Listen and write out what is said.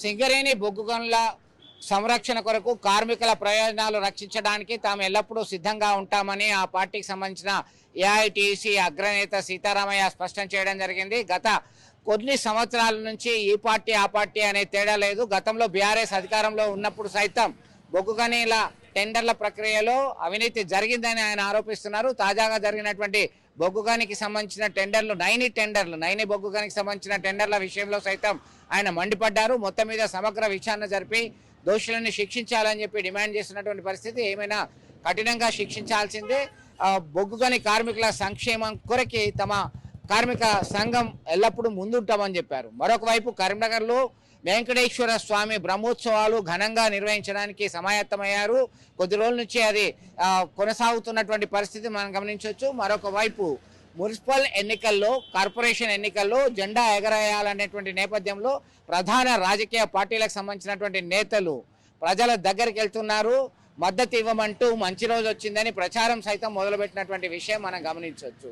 సింగరేణి బొగ్గు గనుల సంరక్షణ కొరకు కార్మికుల ప్రయోజనాలు రక్షించడానికి తాము ఎల్లప్పుడూ సిద్ధంగా ఉంటామని ఆ పార్టీకి సంబంధించిన ఏఐటీసీ అగ్రనేత సీతారామయ్య స్పష్టం చేయడం జరిగింది. గత కొన్ని సంవత్సరాల నుంచి ఈ పార్టీ ఆ పార్టీ అనే తేడా లేదు. గతంలో బీఆర్ఎస్ అధికారంలో ఉన్నప్పుడు సైతం బొగ్గు గనుల టెండర్ల ప్రక్రియలో అవినీతి జరిగిందని ఆయన ఆరోపిస్తున్నారు. తాజాగా జరిగినటువంటి బొగ్గు గనికి సంబంధించిన టెండర్లు నైని బొగ్గు గనికి సంబంధించిన టెండర్ల విషయంలో సైతం ఆయన మండిపడ్డారు. మొత్తం మీద సమగ్ర విచారణ జరిపి దోషులను శిక్షించాలని చెప్పి డిమాండ్ చేస్తున్నటువంటి పరిస్థితి. ఏమైనా కఠినంగా శిక్షించాల్సిందే. బొగ్గు గని కార్మికుల సంక్షేమం కొరకి తమ కార్మిక సంఘం ఎల్లప్పుడూ ముందుంటామని చెప్పారు. మరొక వైపు కరీంనగర్లో వెంకటేశ్వర స్వామి బ్రహ్మోత్సవాలు ఘనంగా నిర్వహించడానికి సమాయత్తమయ్యారు. కొద్ది రోజుల నుంచి అది కొనసాగుతున్నటువంటి పరిస్థితి మనం గమనించవచ్చు. మరొక వైపు మున్సిపల్ ఎన్నికల్లో, కార్పొరేషన్ ఎన్నికల్లో జెండా ఎగరేయాలనేటువంటి నేపథ్యంలో ప్రధాన రాజకీయ పార్టీలకు సంబంధించినటువంటి నేతలు ప్రజల దగ్గరికి వెళ్తున్నారు. మద్దతు ఇవ్వమంటూ మంచి రోజు వచ్చిందని ప్రచారం సైతం మొదలుపెట్టినటువంటి విషయం మనం గమనించవచ్చు.